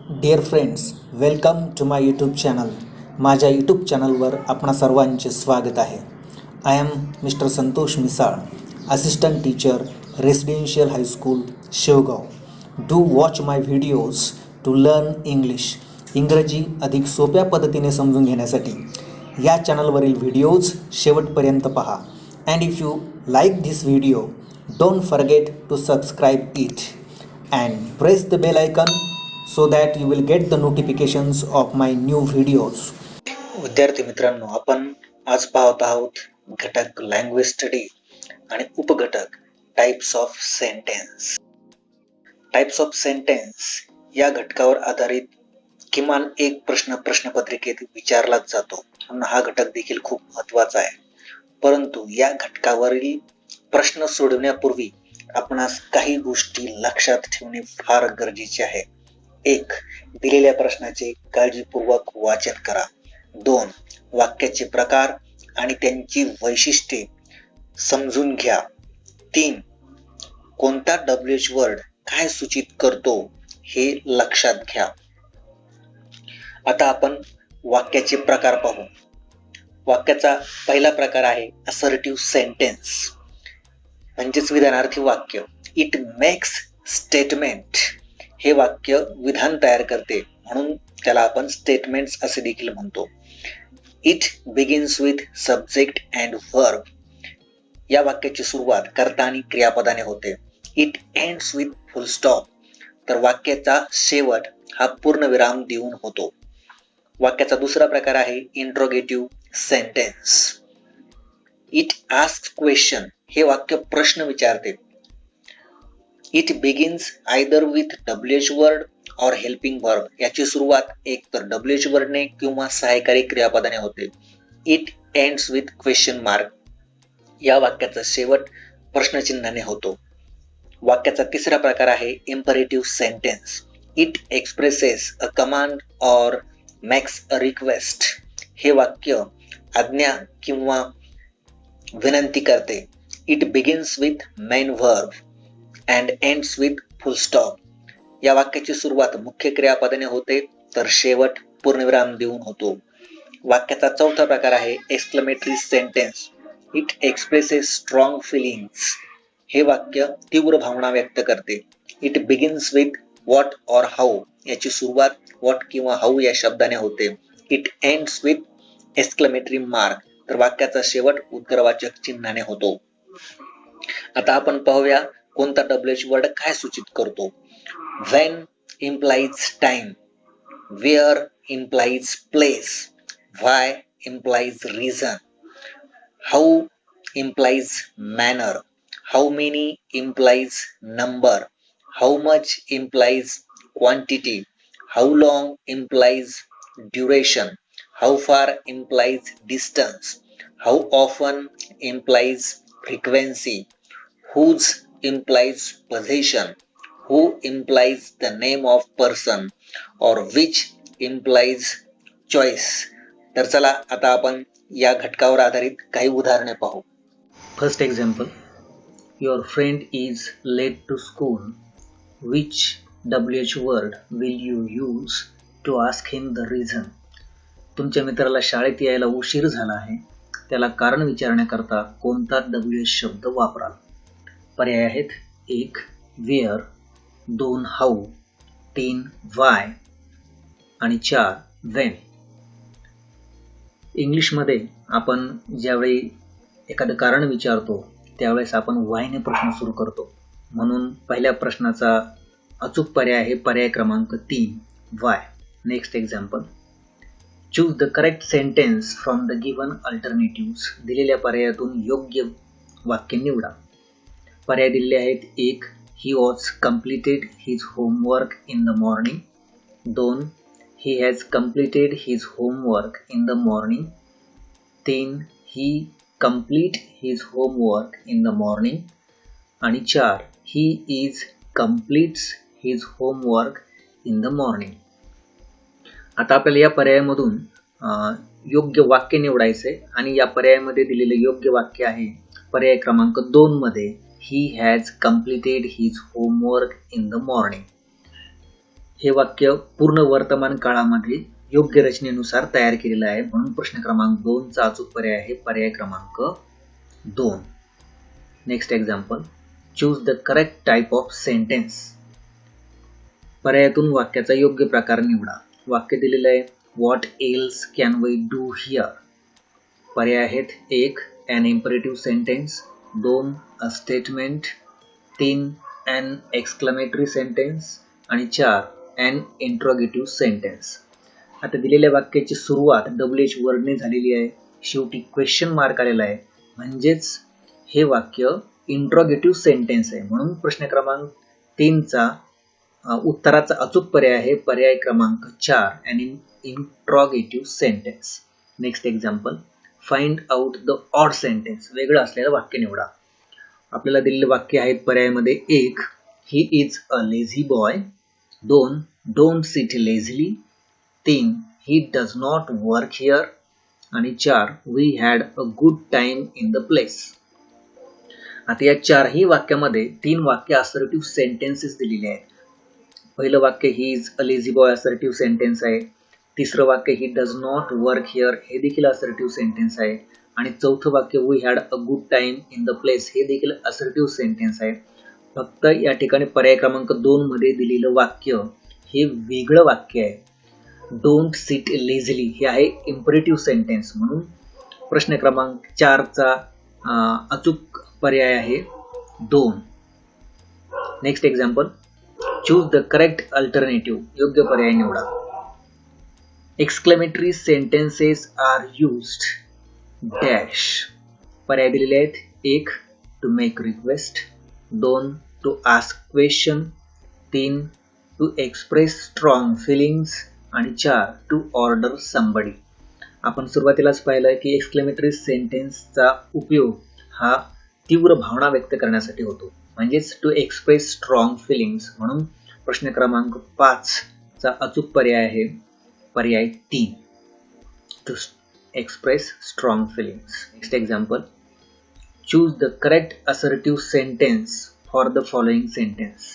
Dear friends, welcome to my YouTube channel. माझ्या YouTube चॅनलवर आपणा सर्वांचे स्वागत आहे. I am mister Santosh Misal, assistant teacher, residential high school, Shevgaon. Do watch my videos to learn English. इंग्रजी अधिक सोप्या पद्धतीने समजून घेण्यासाठी या चॅनलवरील व्हिडिओज शेवटपर्यंत पहा. And if you like this video, don't forget to subscribe it and press the bell icon so that you will get the notifications of my new videos. विद्यार्थी मित्रांनो, आपण आज पाहत आहोत घटक लँग्वेज स्टडी आणि उपघटक types of sentence. Types of sentence या घटकावर आधारित किमान एक प्रश्न प्रश्नपत्रिकेत विचारलाच जातो, म्हणून हा घटक देखील खूप महत्त्वाचा आहे. परंतु या घटकावरील प्रश्न सोडवण्यापूर्वी आपणास काही गोष्टी लक्षात ठेवणे फार गरजेचे आहे. 1. दिलेल्या प्रश्नाचे काळजीपूर्वक वाचन करा. 2. वाक्याचे प्रकार आणि त्यांची वैशिष्ट्ये समजून घ्या. 3. कोणता WH वर्ड काय सूचित करतो हे लक्षात घ्या. आता आपण वाक्याचे प्रकार पाहू. वाक्याचा पहिला प्रकार आहे असर्टिव्ह सेंटेन्स, म्हणजेच विधानार्थी वाक्य. It makes statement. हे वाक्य विधान तयार करते, म्हणून त्याला आपण स्टेटमेंट्स असे देखील म्हणतो. It begins with subject and verb. या वाक्याची सुरुवात कर्ता आणि क्रियापदाने होते. It ends with full stop. तर वाक्याचा शेवट हा पूर्णविराम देऊन होतो. वाक्याचा दुसरा प्रकार आहे interrogative sentence. It asks question. हे वाक्य प्रश्न विचारते. It begins either with WH word और हेल्पिंग वर्ब. याची सुरुवात एक तर WH वर्डने किंवा सहाय्यकारी क्रियापदाने होते. It ends with question mark. या वाक्याचा शेवट प्रश्नचिन्हाने होतो. वाक्याचा तिसरा प्रकार आहे imperative sentence. It expresses a command और मेक्स अ रिक्वेस्ट. हे वाक्य आज्ञा किंवा विनंती करते. It begins with main verb and ends with full stop. या वाक्याची सुरुवात मुख्य क्रियापदाने होते, तर शेवट पूर्णविराम देऊन होतो. वाक्याचा चौथा प्रकार आहे exclamatory sentence. It expresses strong feelings. हे वाक्य तीव्र भावना व्यक्त करते. It begins with what or how. याची सुरुवात व्हॉट किंवा हाऊ या शब्दाने होते. It ends with exclamatory mark. तर वाक्याचा शेवट उद्गारवाचक चिन्हाने होतो. आता आपण पाहूया कोणता WH वर्ड काय सूचित करतो. When implies time, where implies place, why implies reason, how implies manner, how many implies number, how much implies quantity, how long implies duration, how far implies distance, how often implies frequency, whose implies possession, who implies the name of person, or which implies choice. तर चला आता आपण या घटकावर आधारित काही उदाहरणे पाहू. First example. Your friend is late to school. Which WH word will you use to ask him the reason. तुमच्या मित्राला शाळेत यायला उशीर झाला आहे, त्याला कारण विचारण्याकरता कोणता WH शब्द वापराल. पर्याय आहेत. 1. वेअर, 2. हाऊ, 3. वाय आणि 4. वेन. इंग्लिशमध्ये आपण ज्यावेळी एखादं कारण विचारतो त्यावेळेस आपण वायने प्रश्न सुरू करतो, म्हणून पहिल्या प्रश्नाचा अचूक पर्याय आहे पर्याय क्रमांक 3 Y. Next example. Choose the correct sentence from the given alternatives. दिलेल्या पर्यायातून योग्य वाक्य निवडा. पर्याय दिलेले आहेत. 1. He was completed his homework in the morning. 2. He has completed his homework in the morning. 3. He complete his homework in the morning. आणि 4. He is completes his homework in the morning. आता आपल्याला या पर्यायामधून योग्य वाक्य निवडायचे आणि या पर्यायामध्ये दिलेले योग्य वाक्य आहे पर्याय क्रमांक 2 मध्ये. He has completed his homework in the morning. हे वाक्य पूर्ण वर्तमान काळामध्ये योग्य रचनेनुसार तयार केलेलं आहे, म्हणून प्रश्न क्रमांक 2 चा अचूक पर्याय आहे पर्याय क्रमांक 2. Next example, choose the correct type of sentence. पर्यायातून वाक्याचा योग्य प्रकार निवडा. वाक्य दिलेलं आहे, what else can we do here. पर्याय आहेत 1 an imperative sentence, 2 a statement, 3 an exclamatory sentence आणि 4 an interrogative sentence. आता दिलेल्या वाक्याची सुरुवात WH वर्डने झालेली आहे, शेवटी क्वेश्चन मार्क आलेला आहे, म्हणजेच हे वाक्य इंट्रोगेटिव्ह सेंटेन्स आहे, म्हणून प्रश्न क्रमांक 3 चा उत्तराचा अचूक पर्याय आहे पर्याय क्रमांक 4 an interrogative sentence. Next example, find out the odd sentence. वेगळं असलेलं वाक्य निवडा. आपल्याला दिलेले वाक्य आहेत पर्यायामध्ये 1 he is a lazy boy, 2 don't sit lazily, 3 he does not work here आणि 4 we had a good time in the place. आता या चारही वाक्यामध्ये 3 वाक्य असर्टिव्ह सेंटेन्सेस दिलेले आहेत. पहिलं वाक्य he is a lazy boy assertive sentence आहे. तिसरं वाक्य he does not work here हे देखील असर्टिव्ह सेंटेन्स आहे. आणि चौथं वाक्य we had a good time in the place हे देखील असर्टिव्ह सेंटेन्स आहे. फक्त या ठिकाणी पर्याय क्रमांक 2 मध्ये दिलेलं वाक्य हे वेगळं वाक्य आहे. डोंट सिट लेझिली हे आहे इम्परेटिव्ह सेंटेन्स, म्हणून प्रश्न क्रमांक 4 चा अचूक पर्याय आहे 2. Next example, choose the correct alternative. योग्य पर्याय निवडा. Exclamatory sentences are used dash. पर्याय दिलेले आहेत 1 to make request, 2 to ask question, 3 to express strong feelings आणि 4 टू ऑर्डर समबडी. आपण सुरुवातीलाच पाहिलं की एक्सक्लेमेटरी सेंटेन्सचा उपयोग हा तीव्र भावना व्यक्त करण्यासाठी होतो, म्हणजेच टू एक्सप्रेस स्ट्रॉंग फिलिंग्स, म्हणून प्रश्न क्रमांक 5 चा अचूक पर्याय आहे पर्याय 3 to express strong feelings. Next example, choose the correct assertive sentence for the following sentence.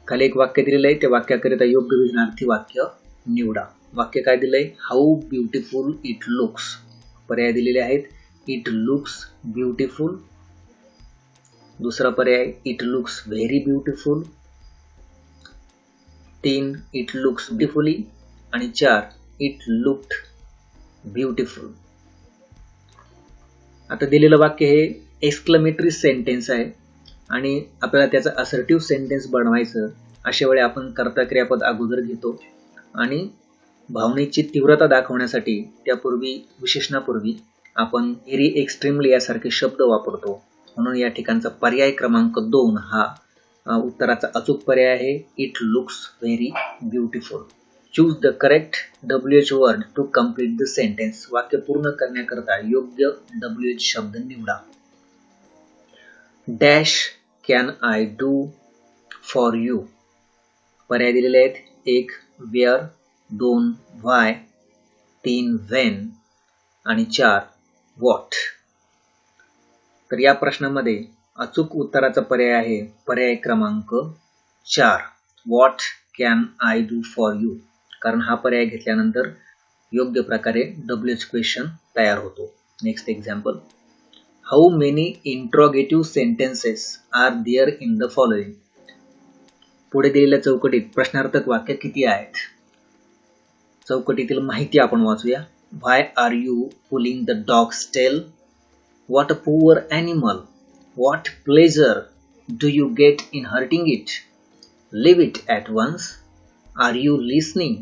खाली एक वाक्य दिलेलं आहे, त्या वाक्याकरिता योग्य विधानार्थी वाक्य निवडा. वाक्य काय दिलंय, हाऊ ब्युटिफुल इट लुक्स. पर्याय दिलेले आहेत, इट लुक्स ब्युटिफुल. दुसरा पर्याय, it looks very beautiful. 3 it looks beautifully आणि 4 इट लुक्ड ब्युटिफुल. आता दिलेलं वाक्य हे एक्सक्लेमेटरी सेंटेन्स आहे आणि आपल्याला त्याचा असर्टिव्ह सेंटेन्स बनवायचं. अशा वेळी आपण कर्ता क्रियापद अगोदर घेतो आणि भावनेची तीव्रता दाखवण्यासाठी त्यापूर्वी विशेषणापूर्वी आपण व्हेरी एक्स्ट्रीमली यासारखे शब्द वापरतो, म्हणून या ठिकाणचा पर्याय क्रमांक 2 हा उत्तराचा अचूक पर्याय आहे. It looks very beautiful. Choose the correct WH word to complete the sentence. वाक्य पूर्ण करण्याकरता योग्य WH शब्द निवडा. Dash can I do for you. पर्याय दिलेले आहेत 1 वेअर, 2 व्हाय, 3 व्हेन आणि 4 व्हॉट. तर या प्रश्नामध्ये अचूक उत्तराचा पर्याय आहे पर्याय क्रमांक 4 what can I do for you, कारण हा पर्याय घेतल्यानंतर योग्य प्रकारे WH क्वेश्चन तयार होतो. Next example, how many interrogative sentences are there in the following. पुढे दिलेल्या चौकटीत प्रश्नार्थक वाक्य किती आहेत. चौकटीतील माहिती आपण वाचूया. Why are you pulling the dog's tail. What a poor animal. What pleasure do you get in hurting it? Leave it at once. Are you listening?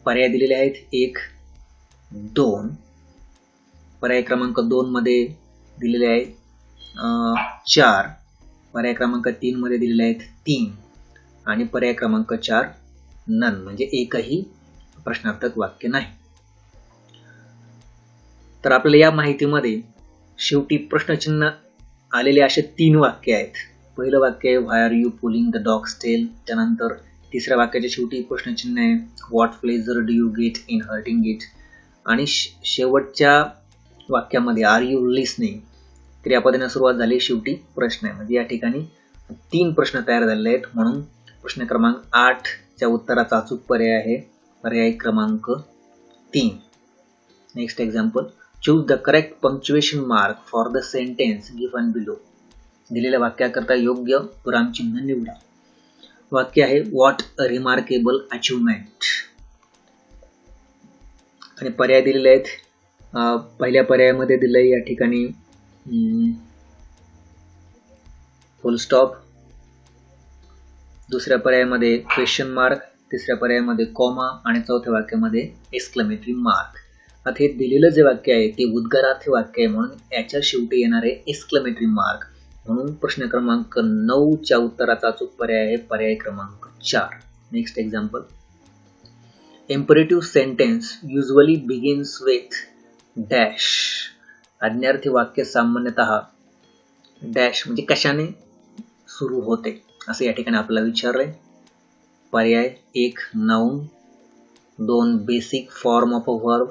पर्याय दिलेले आहेत 1 2. पर्याय क्रमांक 2 मध्ये दिलेले आहेत 4. पर्याय क्रमांक 3 मध्ये दिलेले आहेत 3 आणि पर्याय क्रमांक 4 नन, म्हणजे एकही प्रश्नार्थक वाक्य नाही. तर आपल्याला या माहितीमध्ये शेवटी प्रश्नचिन्ह आलेले असे 3 वाक्य आहेत. पहिलं वाक्य आहे why are you pulling the dog's tail. त्यानंतर तिसऱ्या वाक्याच्या शेवटी प्रश्नचिन्ह आहे what pleasure do you get in hurting it. आणि शेवटच्या वाक्यामध्ये आर यू लिसनिंग क्रियापदाने सुरुवात झाली, शेवटी प्रश्न आहे, म्हणजे या ठिकाणी 3 प्रश्न तयार झालेले आहेत, म्हणून प्रश्न क्रमांक 8 च्या उत्तराचा अचूक पर्याय आहे पर्याय क्रमांक 3. Next example, choose the correct punctuation mark for the sentence given below. दिलेल्या वाक्याकरता योग्य विरामचिन्ह निवडा. वाक्य आहे व्हॉट अ रिमार्केबल अचिव्हमेंट. आणि पर्याय दिलेले आहेत. पहिल्या पर्यायामध्ये दिलंय या ठिकाणी फुल स्टॉप, दुसऱ्या पर्यायामध्ये क्वेश्चन मार्क, तिसऱ्या पर्यायामध्ये कॉमा आणि चौथ्या वाक्यामध्ये एक्सक्लेमेटरी मार्क. आता हे दिलेलं जे वाक्य आहे ते उद्गारार्थी वाक्य आहे म्हणून याच्या शेवटी येणारे एक्सक्लेमेटरी मार्क. म्हणून प्रश्न क्रमांक 9 च्या उत्तराचा अचूक पर्याय आहे पर्याय क्रमांक 4. Next example, imperative sentence usually begins with dash. आज्ञार्थी वाक्य सामान्यतः डॅश म्हणजे कशाने सुरू होते असं या ठिकाणी आपल्याला विचारलंय. पर्याय 1 noun, 2 basic form of a verb,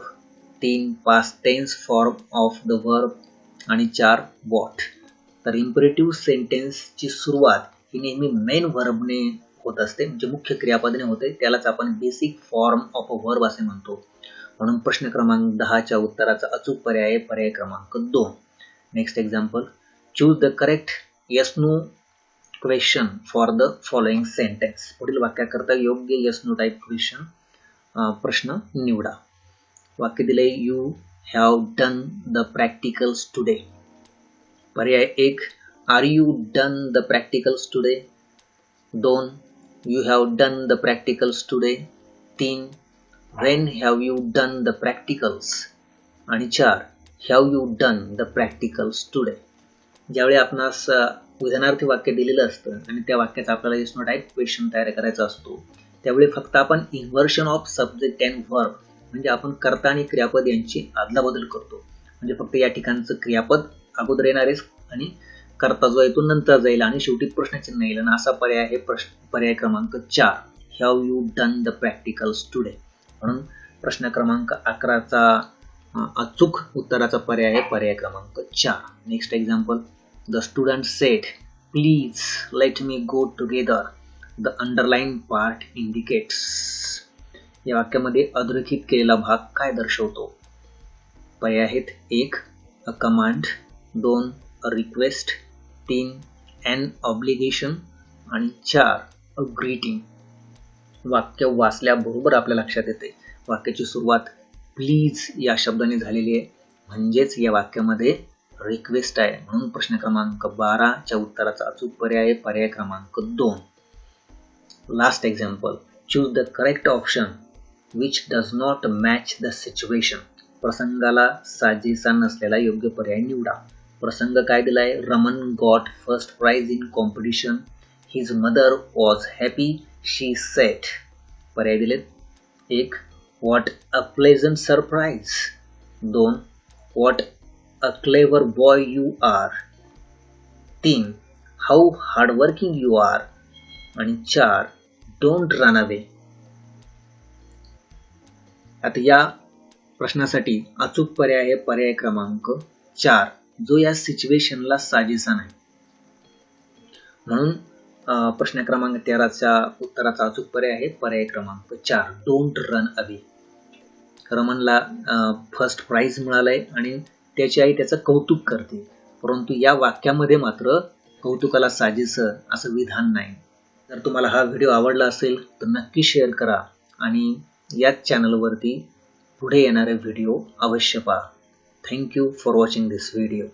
3 past tense form of the verb आणि 4 वॉट. तर इम्परेटिव्ह सेंटेन्सची सुरुवात ही नेहमी मेन व्हर्बने होत असते, म्हणजे मुख्य क्रियापदाने होते. त्यालाच आपण basic form of a verb असे म्हणतो. म्हणून प्रश्न क्रमांक 10 च्या उत्तराचा अचूक पर्याय आहे पर्याय क्रमांक 2. Next example, choose the correct yes no question for the following sentence. पुढील वाक्याकरता योग्य येस नो टाईप क्वेश्चन प्रश्न निवडा. वाक्य दिले you have done the practicals today. पर्याय 1 are you done the practicals today, 2 you have done the practicals today, 3 when have you done the practicals आणि 4 have you done the practicals today. ज्यावेळी आपणास विधानार्थी वाक्य दिलेलं असतं आणि त्या वाक्याचा आपल्याला येस नो टाईप क्वेश्चन तयार करायचा असतो त्यावेळी फक्त आपण inversion of subject and verb म्हणजे आपण कर्ता आणि क्रियापद यांची अदलाबदल करतो. म्हणजे फक्त या ठिकाणचं क्रियापद अगोदर येणार आहे आणि कर्ता जो आहे तो नंतर जाईल आणि शेवटी प्रश्नचिन्ह येईल आणि असा पर्याय आहे पर्याय क्रमांक 4 have you done the practicals today. म्हणून प्रश्न क्रमांक 11 चा अचूक उत्तराचा पर्याय आहे पर्याय क्रमांक 4. Next example, the student sed please let me go together. The underline part indicates. या वाक्यामध्ये अधोरेखित केलेला भाग काय दर्शवतो? पर्याय आहेत 1 a command, 2 a request, 3 an obligation आणि 4 अ ग्रीटिंग. वाक्य वाचल्याबरोबर आपल्या लक्षात येते वाक्याची सुरुवात प्लीज या शब्दाने झालेली आहे म्हणजेच या वाक्यामध्ये रिक्वेस्ट आहे. म्हणून प्रश्न क्रमांक 12 च्या उत्तराचा अचूक पर्याय आहे पर्याय क्रमांक 2. Last example, choose the correct option which does not match the situation. प्रसंगाला साजेसा नसलेला योग्य पर्याय निवडा. प्रसंग काय दिलाय? Raman got first prize in competition. His mother was happy she said. पर्याय दिलेत 1 what a pleasant surprise, 2 what a clever boy you are, 3 how hardworking you are आणि 4 डोंट रन अवे. आता या प्रश्नासाठी अचूक पर्याय आहे पर्याय क्रमांक 4 जो या सिच्युएशनला साजेसा नाही. म्हणून प्रश्न क्रमांक 13 च्या उत्तराचा अचूक पर्याय आहे पर्याय क्रमांक 4 डोंट रन अवे. रमनला फर्स्ट प्राइज मिळालंय आणि त्याची आई त्याचं कौतुक करते परंतु या वाक्यामध्ये मात्र कौतुकाला साजेसं असं विधान नाही. जर तुम्हाला हा व्हिडिओ आवडला असेल तर नक्की शेअर करा आणि याच चॅनलवरती पुढे येणारे व्हिडिओ अवश्य पहा. Thank you for watching this video.